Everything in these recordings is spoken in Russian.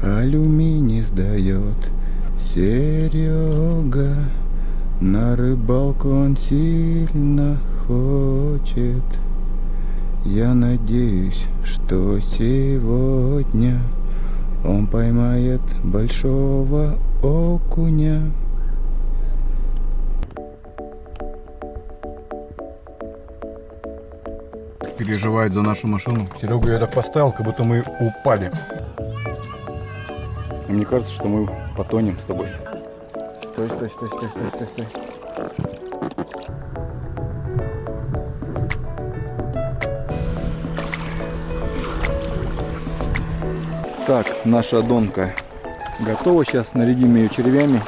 алюминий сдает. Серега, на рыбалку он сильно хочет. Я надеюсь, что сегодня он поймает большого окуня. Переживает за нашу машину. Серега я так поставил, как будто мы упали. Мне кажется, что мы потонем с тобой. Стой, стой, стой, стой, стой, стой, стой. Так, наша донка готова. Сейчас нарядим ее червями.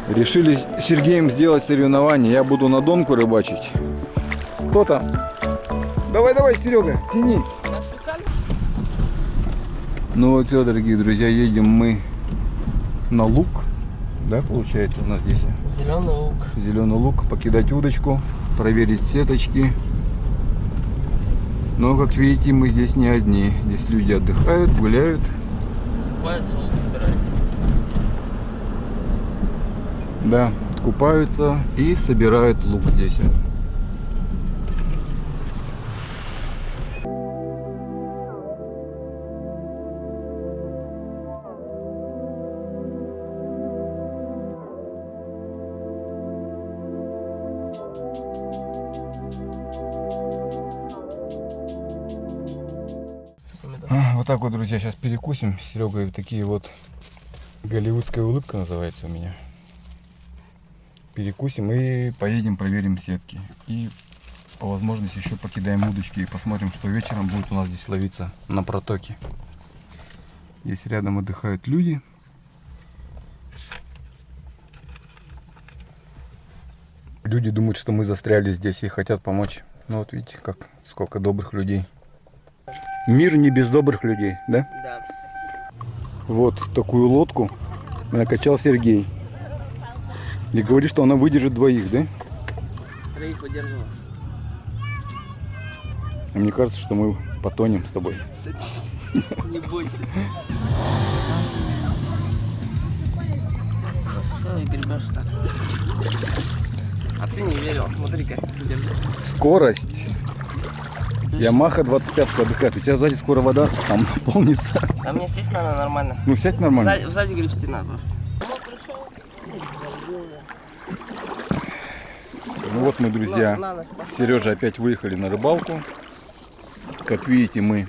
Решили с Сергеем сделать соревнование. Я буду на донку рыбачить. Кто там? Давай, давай, Серега, тяни. Ну вот все, дорогие друзья, едем мы на луг. Да, получается у нас здесь? Зеленый лук. Зеленый луг. Покидать удочку, проверить сеточки. Но, как видите, мы здесь не одни. Здесь люди отдыхают, гуляют. Купаются, лук собирают. Да, купаются и собирают лук здесь. Вот так вот, друзья, сейчас перекусим с Серегой. Такие вот голливудская улыбка называется у меня. Перекусим и поедем проверим сетки. И по возможности еще покидаем удочки и посмотрим, что вечером будет у нас здесь ловиться на протоке. Здесь рядом отдыхают люди. Люди думают, что мы застряли здесь и хотят помочь. Ну вот видите, как сколько добрых людей. Мир не без добрых людей, да? Да. Вот такую лодку накачал Сергей. И говорит, что она выдержит двоих, да? Троих выдержала. А мне кажется, что мы потонем с тобой. Садись, не бойся. Все, и гребешь так. А ты не верил, смотри-ка, держи. Скорость. Ямаха 25 отдыхает. У тебя сзади скоро вода там наполнится. А мне сесть надо нормально. Ну сядь нормально. Сзади гребсти надо просто. Ну вот мы, друзья, с Сережей опять выехали на рыбалку. Как видите, мы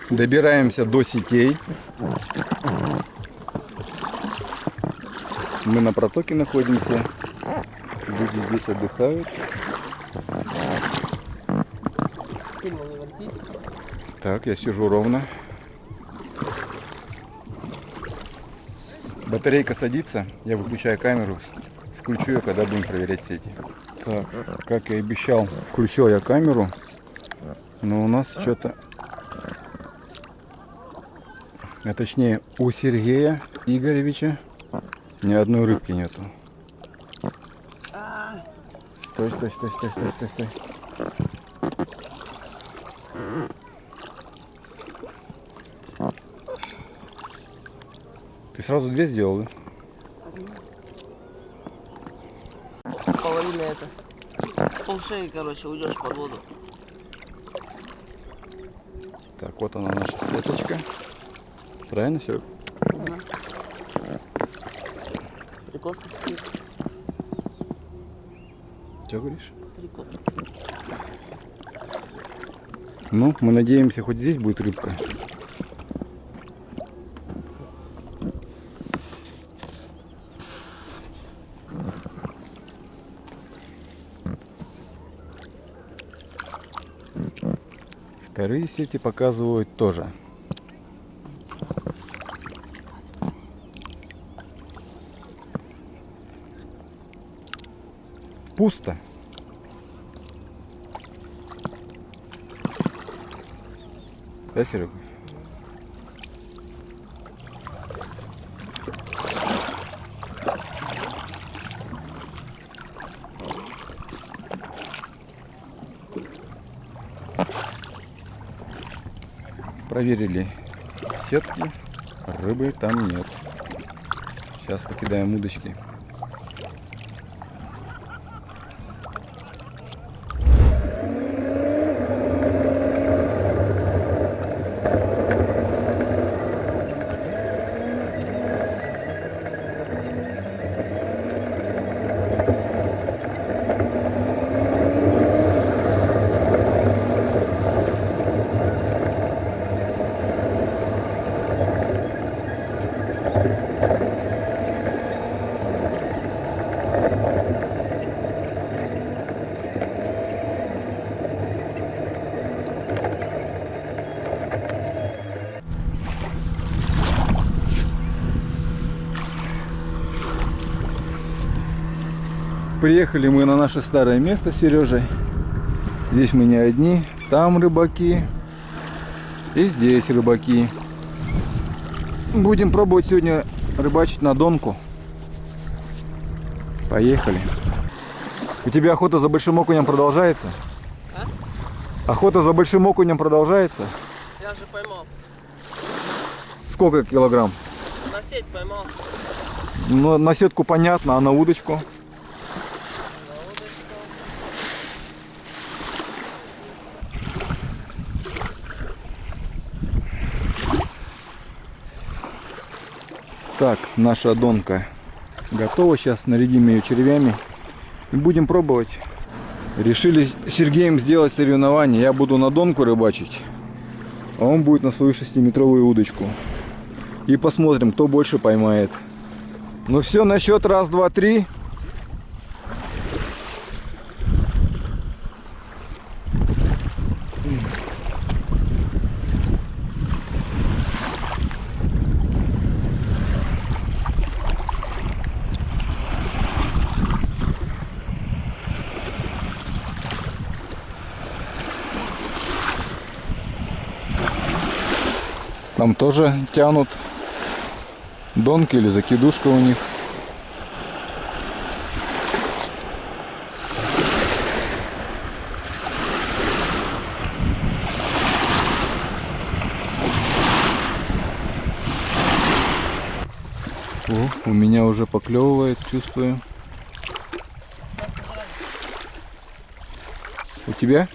добираемся до сетей. Мы на протоке находимся. Люди здесь отдыхают. Сильно не вертись. Так, я сижу ровно. Батарейка садится, я выключаю камеру, включу ее, когда будем проверять сети. Так, как и обещал, включил я камеру, но у нас что-то, а точнее у Сергея Игоревича ни одной рыбки нету. Стой, стой, стой, стой, стой, стой, стой. Ты сразу две сделал, да? Половина это. Полшеи, короче, уйдешь под воду. Так, вот она наша сеточка. Правильно, Серег? Угу. Стрекозка сидит. Что говоришь? Стрекозка сидит. Ну, мы надеемся, хоть здесь будет рыбка. Вторые сети показывают тоже. Пусто. Да, Серега? Проверили сетки, рыбы там нет. Сейчас покидаем удочки. Приехали мы на наше старое место с Сережей. Здесь мы не одни, там рыбаки и здесь рыбаки. Будем пробовать сегодня рыбачить на донку. Поехали. У тебя охота за большим окунем продолжается? А? Охота за большим окунем продолжается? Я же поймал. Сколько килограмм? На сеть поймал. Ну, на сетку понятно, а на удочку? Так, наша донка готова. Сейчас нарядим ее червями и будем пробовать. Решили с Сергеем сделать соревнование. Я буду на донку рыбачить, а он будет на свою 6-метровую удочку. И посмотрим, кто больше поймает. Ну все, на счет раз, два, три. Там тоже тянут донки или закидушка у них. О, у меня уже поклевывает, чувствую. У тебя?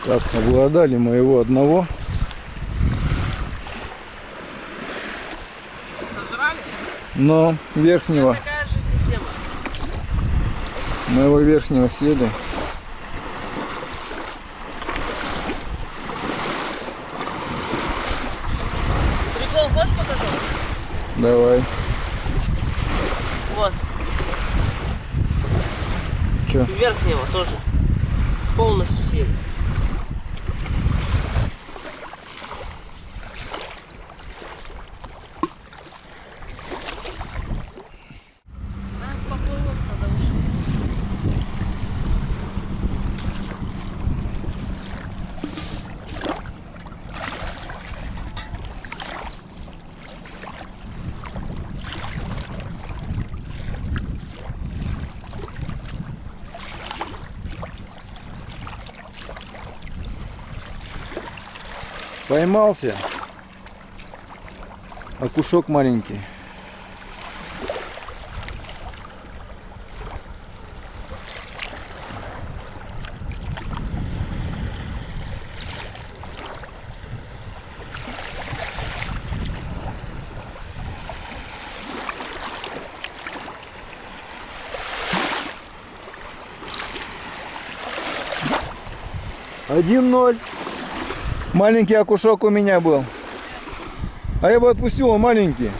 Так, обладали моего одного. Сожрали? Но верхнего. Такая же система. Моего верхнего съели. Прикол, хочешь покажу? Давай. Вот. Че? Верхнего тоже. Полностью съели. Поплывок надо выше. Поймался. Окушок маленький. Один ноль. Маленький окушок у меня был. А я бы отпустил, он маленький.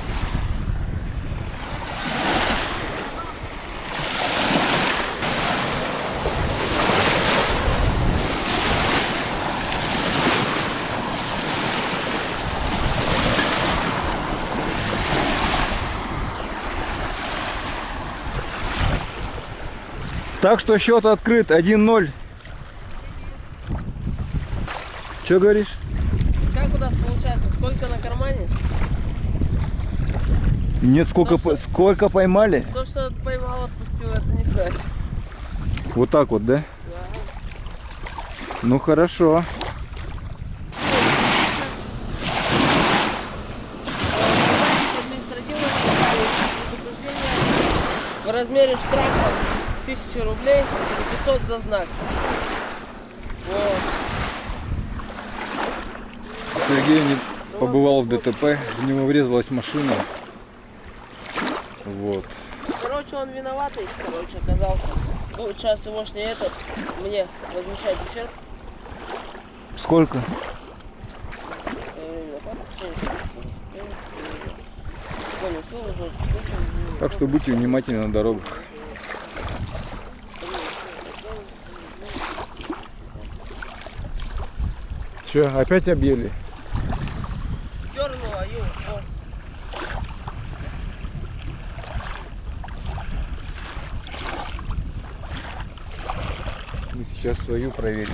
Так что счет открыт 1-0. Что говоришь? Как у нас получается? Сколько на кармане? Нет, сколько, То, что- сколько поймали? То, что поймал, отпустил, это не значит. Вот так вот, да? Да. Ну хорошо. Административное предупреждение в размере штрафа 1000 рублей и 500 за знак. Вот. Сергей побывал в ДТП, в него врезалась машина. Вот. Короче, он виноватый, оказался. Ну, сейчас его ж не этот, мне возмещать ущерб. Сколько? Так что будьте внимательны на дорогах. Че, опять объели? Дернула, ё. Мы сейчас свою проверим.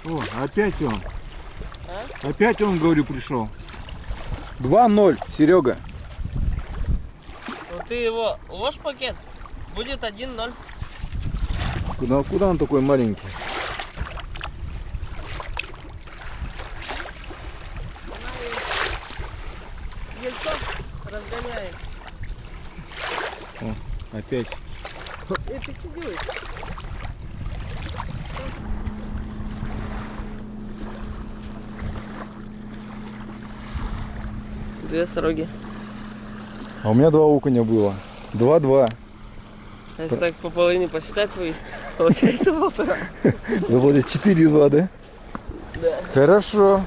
О, опять он. А? Опять он, говорю, пришел. 2-0, Серега. Ну ты его ложь в пакет, будет 1-0. Куда он такой маленький? Ельцов разгоняем. О, опять. Ты что делаешь? Две сороги. А у меня 2 окуня было. 2-2. Если так по половине посчитать, твои, получается 1,5. Заплатить 4-2, да? Да. Хорошо.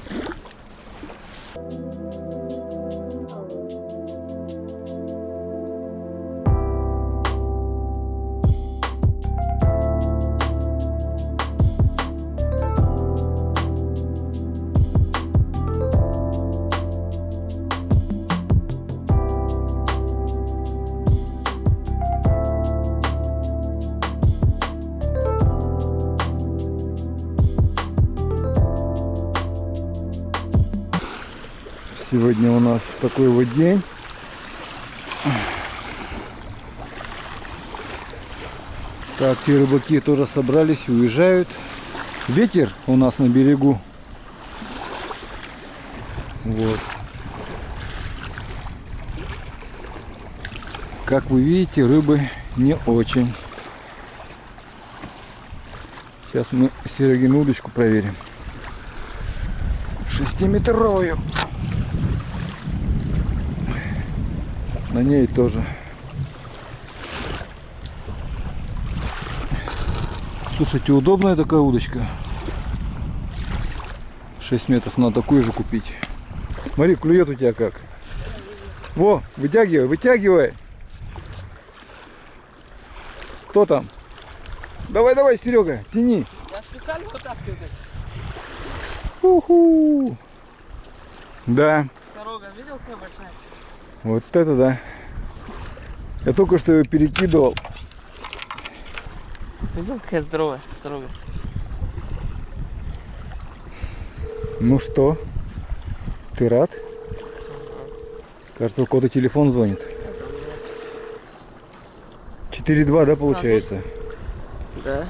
Сегодня у нас такой вот день. Так, те рыбаки тоже собрались и уезжают. Ветер у нас на берегу. Вот. Как вы видите, рыбы не очень. Сейчас мы Серегину удочку проверим. 6-метровую. На ней тоже. Слушайте, удобная такая удочка. 6 метров, надо такую же купить. Смотри, клюет у тебя как. Во, вытягивай, вытягивай. Кто там? Давай, давай, Серега, тяни. Я специально вытаскиваю. Уху. Да, Сорога, видел, какая большая? вот это да. Я только что ее перекидывал. Видел, какая здоровая сорога? Ну что, ты рад? Кажется, у кого-то телефон звонит. 4-2, да, получается? Да.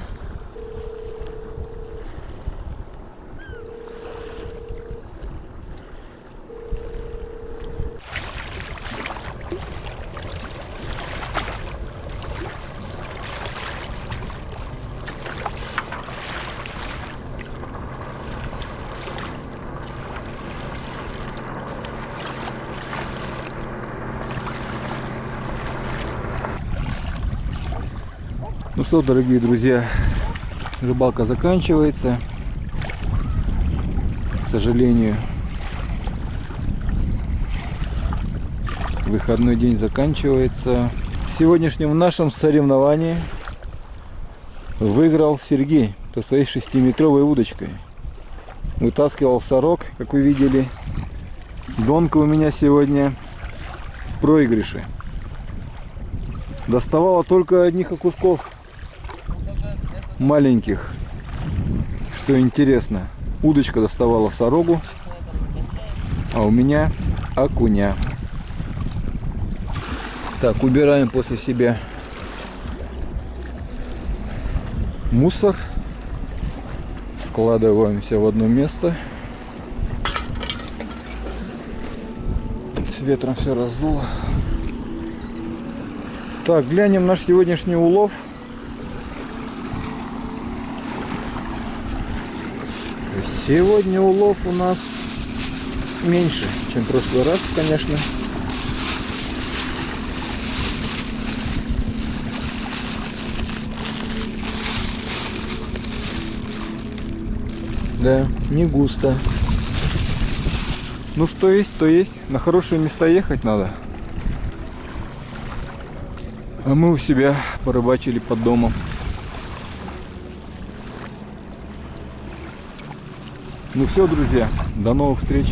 Ну что, дорогие друзья, рыбалка заканчивается, к сожалению. Выходной день заканчивается. В сегодняшнем нашем соревновании выиграл Сергей со своей 6-метровой удочкой. Вытаскивал сорок, как вы видели. Донка у меня сегодня в проигрыше. Доставала только одних окушков маленьких. Что интересно, удочка доставала сорогу, а у меня окуня. Так, убираем после себя мусор. Складываемся в одно место. С ветром все раздуло. Так, глянем наш сегодняшний улов. Сегодня улов у нас меньше, чем в прошлый раз, конечно. Да, не густо. Ну что есть, то есть. На хорошие места ехать надо. А мы у себя порыбачили под домом. Ну все, друзья, до новых встреч.